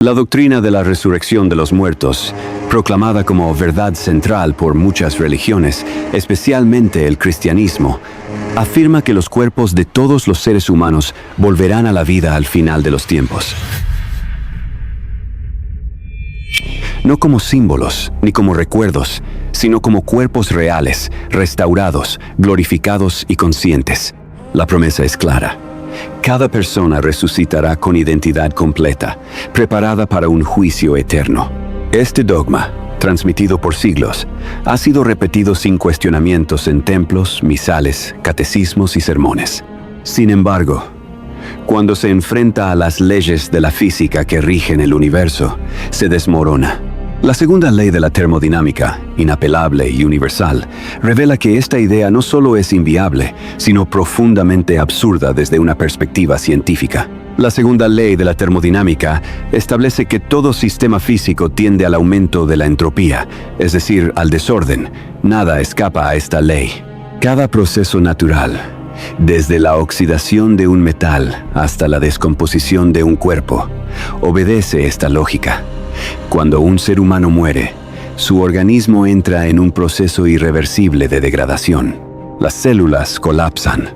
La doctrina de la resurrección de los muertos, proclamada como verdad central por muchas religiones, especialmente el cristianismo, afirma que los cuerpos de todos los seres humanos volverán a la vida al final de los tiempos. No como símbolos, ni como recuerdos, sino como cuerpos reales, restaurados, glorificados y conscientes. La promesa es clara. Cada persona resucitará con identidad completa, preparada para un juicio eterno. Este dogma, transmitido por siglos, ha sido repetido sin cuestionamientos en templos, misales, catecismos y sermones. Sin embargo, cuando se enfrenta a las leyes de la física que rigen el universo, se desmorona. La segunda ley de la termodinámica, inapelable y universal, revela que esta idea no solo es inviable, sino profundamente absurda desde una perspectiva científica. La segunda ley de la termodinámica establece que todo sistema físico tiende al aumento de la entropía, es decir, al desorden. Nada escapa a esta ley. Cada proceso natural, desde la oxidación de un metal hasta la descomposición de un cuerpo, obedece esta lógica. Cuando un ser humano muere, su organismo entra en un proceso irreversible de degradación. Las células colapsan,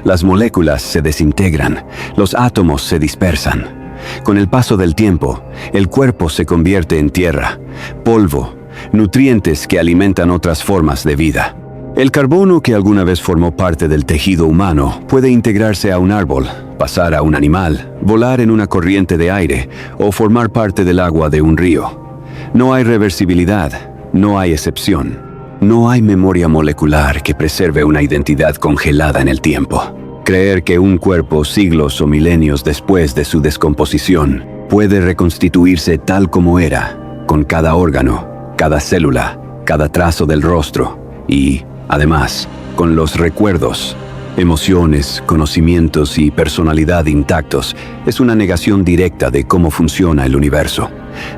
las moléculas se desintegran, los átomos se dispersan. Con el paso del tiempo, el cuerpo se convierte en tierra, polvo, nutrientes que alimentan otras formas de vida. El carbono que alguna vez formó parte del tejido humano puede integrarse a un árbol, pasar a un animal, volar en una corriente de aire o formar parte del agua de un río. No hay reversibilidad, no hay excepción. No hay memoria molecular que preserve una identidad congelada en el tiempo. Creer que un cuerpo siglos o milenios después de su descomposición puede reconstituirse tal como era, con cada órgano, cada célula, cada trazo del rostro y, además, con los recuerdos, emociones, conocimientos y personalidad intactos, es una negación directa de cómo funciona el universo.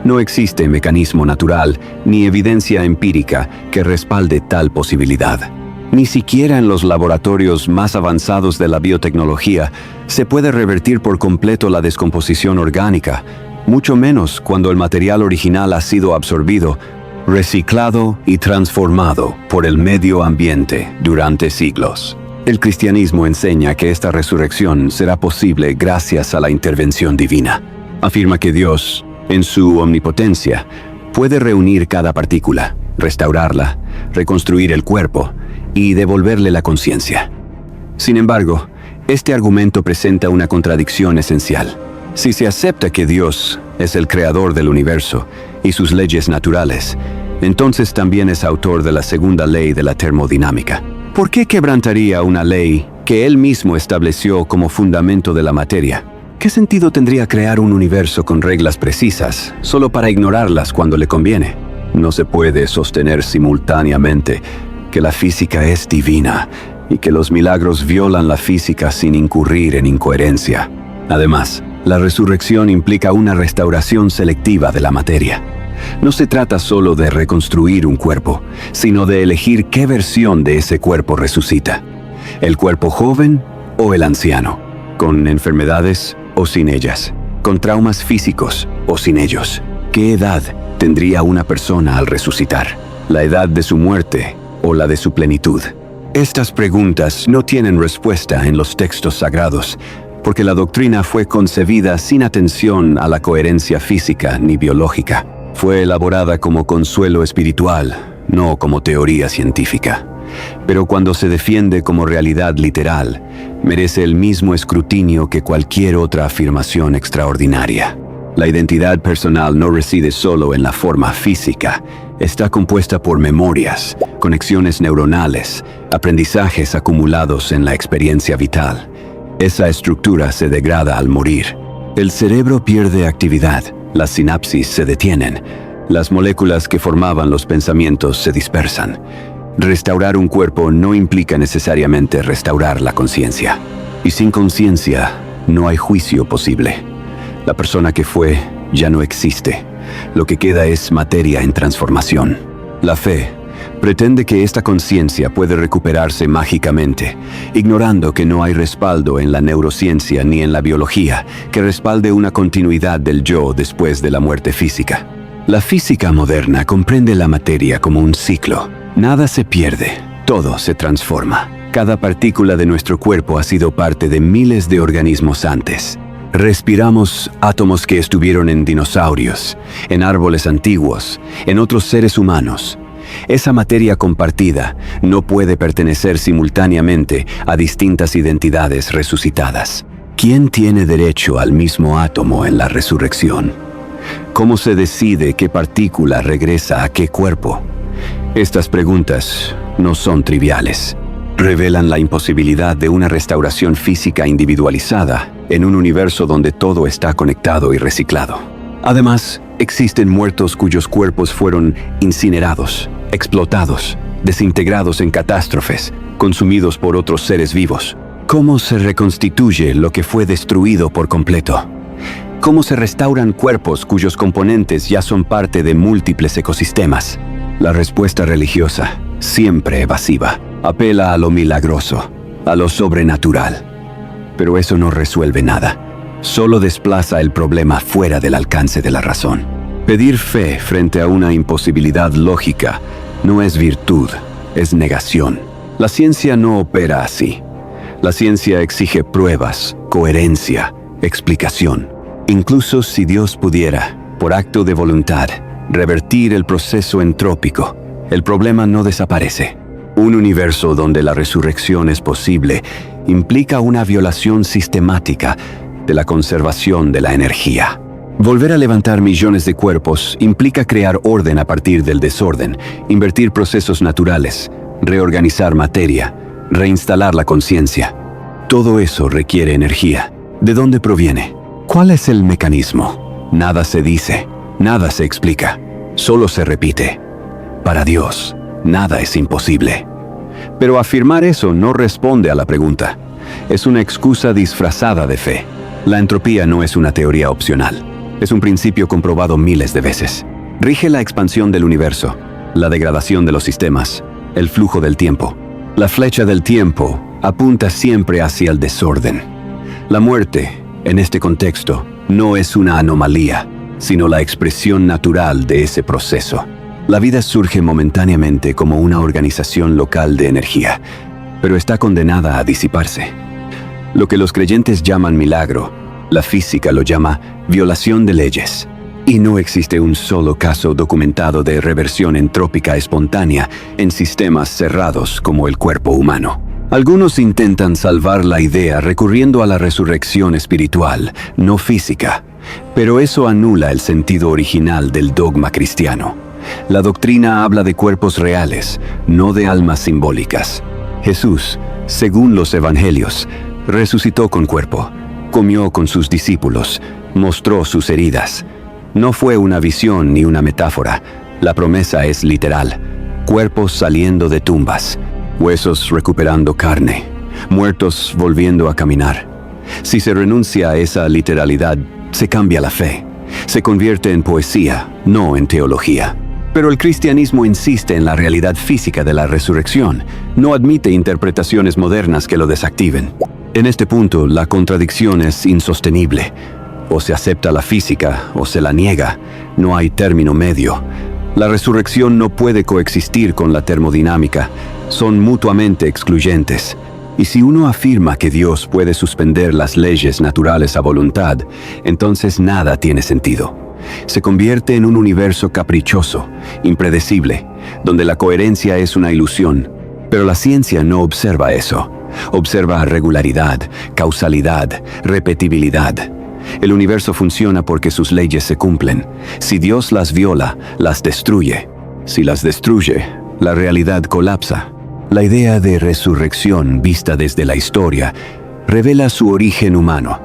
No existe mecanismo natural ni evidencia empírica que respalde tal posibilidad. Ni siquiera en los laboratorios más avanzados de la biotecnología se puede revertir por completo la descomposición orgánica, mucho menos cuando el material original ha sido absorbido, reciclado y transformado por el medio ambiente durante siglos. El cristianismo enseña que esta resurrección será posible gracias a la intervención divina. Afirma que Dios, en su omnipotencia, puede reunir cada partícula, restaurarla, reconstruir el cuerpo y devolverle la conciencia. Sin embargo, este argumento presenta una contradicción esencial. Si se acepta que Dios es el creador del universo y sus leyes naturales, entonces también es autor de la segunda ley de la termodinámica. ¿Por qué quebrantaría una ley que él mismo estableció como fundamento de la materia? ¿Qué sentido tendría crear un universo con reglas precisas, solo para ignorarlas cuando le conviene? No se puede sostener simultáneamente que la física es divina y que los milagros violan la física sin incurrir en incoherencia. Además, la resurrección implica una restauración selectiva de la materia. No se trata solo de reconstruir un cuerpo, sino de elegir qué versión de ese cuerpo resucita. ¿El cuerpo joven o el anciano? ¿Con enfermedades o sin ellas? ¿Con traumas físicos o sin ellos? ¿Qué edad tendría una persona al resucitar? ¿La edad de su muerte o la de su plenitud? Estas preguntas no tienen respuesta en los textos sagrados, porque la doctrina fue concebida sin atención a la coherencia física ni biológica. Fue elaborada como consuelo espiritual, no como teoría científica. Pero cuando se defiende como realidad literal, merece el mismo escrutinio que cualquier otra afirmación extraordinaria. La identidad personal no reside solo en la forma física, está compuesta por memorias, conexiones neuronales, aprendizajes acumulados en la experiencia vital. Esa estructura se degrada al morir. El cerebro pierde actividad. Las sinapsis se detienen, las moléculas que formaban los pensamientos se dispersan. Restaurar un cuerpo no implica necesariamente restaurar la conciencia. Y sin conciencia, no hay juicio posible. La persona que fue ya no existe. Lo que queda es materia en transformación. La fe, Pretende que esta conciencia puede recuperarse mágicamente, ignorando que no hay respaldo en la neurociencia ni en la biología que respalde una continuidad del yo después de la muerte física. La física moderna comprende la materia como un ciclo. Nada se pierde, todo se transforma. Cada partícula de nuestro cuerpo ha sido parte de miles de organismos antes. Respiramos átomos que estuvieron en dinosaurios, en árboles antiguos, en otros seres humanos. Esa materia compartida no puede pertenecer simultáneamente a distintas identidades resucitadas. ¿Quién tiene derecho al mismo átomo en la resurrección? ¿Cómo se decide qué partícula regresa a qué cuerpo? Estas preguntas no son triviales. Revelan la imposibilidad de una restauración física individualizada en un universo donde todo está conectado y reciclado. Además, existen muertos cuyos cuerpos fueron incinerados, explotados, desintegrados en catástrofes, consumidos por otros seres vivos. ¿Cómo se reconstituye lo que fue destruido por completo? ¿Cómo se restauran cuerpos cuyos componentes ya son parte de múltiples ecosistemas? La respuesta religiosa, siempre evasiva, apela a lo milagroso, a lo sobrenatural. Pero eso no resuelve nada. Solo desplaza el problema fuera del alcance de la razón. Pedir fe frente a una imposibilidad lógica no es virtud, es negación. La ciencia no opera así. La ciencia exige pruebas, coherencia, explicación. Incluso si Dios pudiera, por acto de voluntad, revertir el proceso entrópico, el problema no desaparece. Un universo donde la resurrección es posible implica una violación sistemática de la conservación de la energía. Volver a levantar millones de cuerpos implica crear orden a partir del desorden, invertir procesos naturales, reorganizar materia, reinstalar la conciencia. Todo eso requiere energía. ¿De dónde proviene? ¿Cuál es el mecanismo? Nada se dice, nada se explica, solo se repite. Para Dios, nada es imposible. Pero afirmar eso no responde a la pregunta. Es una excusa disfrazada de fe. La entropía no es una teoría opcional. Es un principio comprobado miles de veces. Rige la expansión del universo, la degradación de los sistemas, el flujo del tiempo. La flecha del tiempo apunta siempre hacia el desorden. La muerte, en este contexto, no es una anomalía, sino la expresión natural de ese proceso. La vida surge momentáneamente como una organización local de energía, pero está condenada a disiparse. Lo que los creyentes llaman milagro, la física lo llama violación de leyes. Y no existe un solo caso documentado de reversión entrópica espontánea en sistemas cerrados como el cuerpo humano. Algunos intentan salvar la idea recurriendo a la resurrección espiritual, no física, pero eso anula el sentido original del dogma cristiano. La doctrina habla de cuerpos reales, no de almas simbólicas. Jesús, según los evangelios, resucitó con cuerpo, comió con sus discípulos, mostró sus heridas. No fue una visión ni una metáfora, la promesa es literal. Cuerpos saliendo de tumbas, huesos recuperando carne, muertos volviendo a caminar. Si se renuncia a esa literalidad, se cambia la fe. Se convierte en poesía, no en teología. Pero el cristianismo insiste en la realidad física de la resurrección, no admite interpretaciones modernas que lo desactiven. En este punto, la contradicción es insostenible. O se acepta la física o se la niega. No hay término medio. La resurrección no puede coexistir con la termodinámica. Son mutuamente excluyentes. Y si uno afirma que Dios puede suspender las leyes naturales a voluntad, entonces nada tiene sentido. Se convierte en un universo caprichoso, impredecible, donde la coherencia es una ilusión. Pero la ciencia no observa eso. Observa regularidad, causalidad, repetibilidad. El universo funciona porque sus leyes se cumplen. Si Dios las viola, las destruye. Si las destruye, la realidad colapsa. La idea de resurrección vista desde la historia revela su origen humano.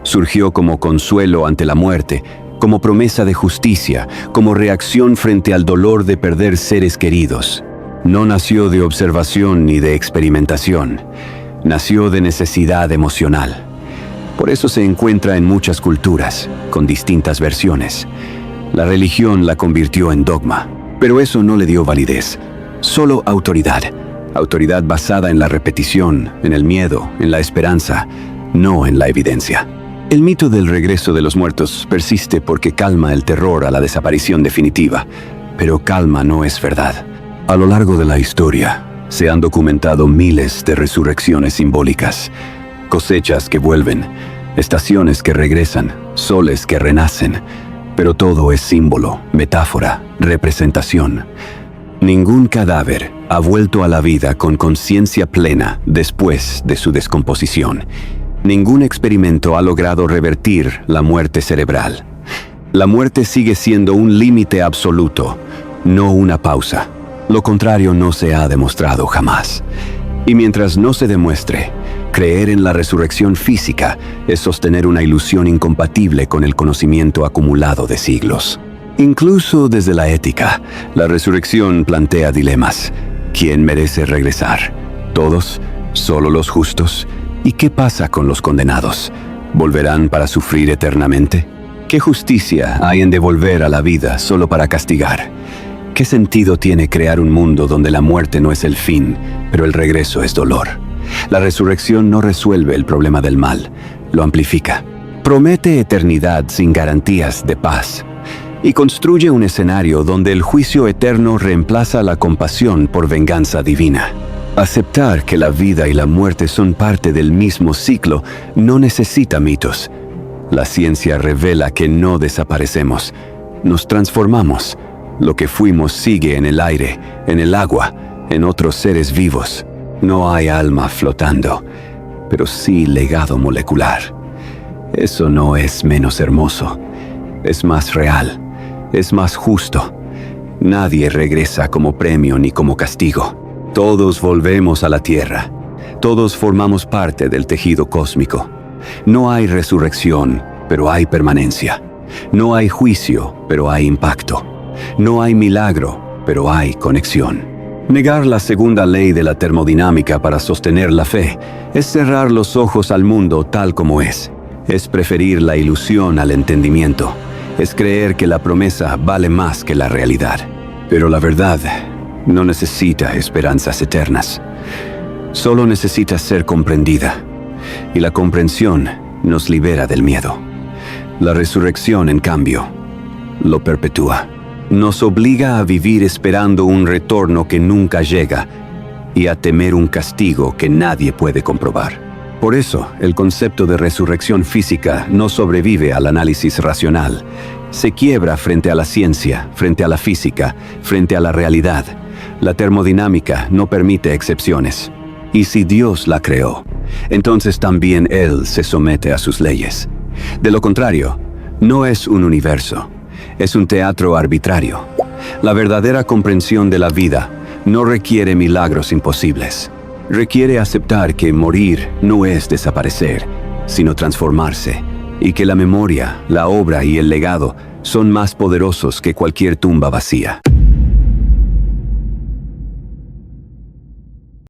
Surgió como consuelo ante la muerte, como promesa de justicia, como reacción frente al dolor de perder seres queridos. No nació de observación ni de experimentación. Nació de necesidad emocional. Por eso se encuentra en muchas culturas, con distintas versiones. La religión la convirtió en dogma, pero eso no le dio validez. Solo autoridad. Autoridad basada en la repetición, en el miedo, en la esperanza, no en la evidencia. El mito del regreso de los muertos persiste porque calma el terror a la desaparición definitiva, pero calma no es verdad. A lo largo de la historia, se han documentado miles de resurrecciones simbólicas, cosechas que vuelven, estaciones que regresan, soles que renacen, pero todo es símbolo, metáfora, representación. Ningún cadáver ha vuelto a la vida con conciencia plena después de su descomposición. Ningún experimento ha logrado revertir la muerte cerebral. La muerte sigue siendo un límite absoluto, no una pausa. Lo contrario no se ha demostrado jamás. Y mientras no se demuestre, creer en la resurrección física es sostener una ilusión incompatible con el conocimiento acumulado de siglos. Incluso desde la ética, la resurrección plantea dilemas. ¿Quién merece regresar? ¿Todos? ¿Solo los justos? ¿Y qué pasa con los condenados? ¿Volverán para sufrir eternamente? ¿Qué justicia hay en devolver a la vida solo para castigar? ¿Qué sentido tiene crear un mundo donde la muerte no es el fin, pero el regreso es dolor? La resurrección no resuelve el problema del mal, lo amplifica. Promete eternidad sin garantías de paz y construye un escenario donde el juicio eterno reemplaza la compasión por venganza divina. Aceptar que la vida y la muerte son parte del mismo ciclo no necesita mitos. La ciencia revela que no desaparecemos, nos transformamos. Lo que fuimos sigue en el aire, en el agua, en otros seres vivos. No hay alma flotando, pero sí legado molecular. Eso no es menos hermoso, es más real, es más justo. Nadie regresa como premio ni como castigo. Todos volvemos a la Tierra. Todos formamos parte del tejido cósmico. No hay resurrección, pero hay permanencia. No hay juicio, pero hay impacto. No hay milagro, pero hay conexión. Negar la segunda ley de la termodinámica para sostener la fe es cerrar los ojos al mundo tal como es. Es preferir la ilusión al entendimiento. Es creer que la promesa vale más que la realidad. Pero la verdad no necesita esperanzas eternas. Solo necesita ser comprendida. Y la comprensión nos libera del miedo. La resurrección, en cambio, lo perpetúa. Nos obliga a vivir esperando un retorno que nunca llega y a temer un castigo que nadie puede comprobar. Por eso, el concepto de resurrección física no sobrevive al análisis racional. Se quiebra frente a la ciencia, frente a la física, frente a la realidad. La termodinámica no permite excepciones. Y si Dios la creó, entonces también Él se somete a sus leyes. De lo contrario, no es un universo, es un teatro arbitrario. La verdadera comprensión de la vida no requiere milagros imposibles. Requiere aceptar que morir no es desaparecer, sino transformarse, y que la memoria, la obra y el legado son más poderosos que cualquier tumba vacía.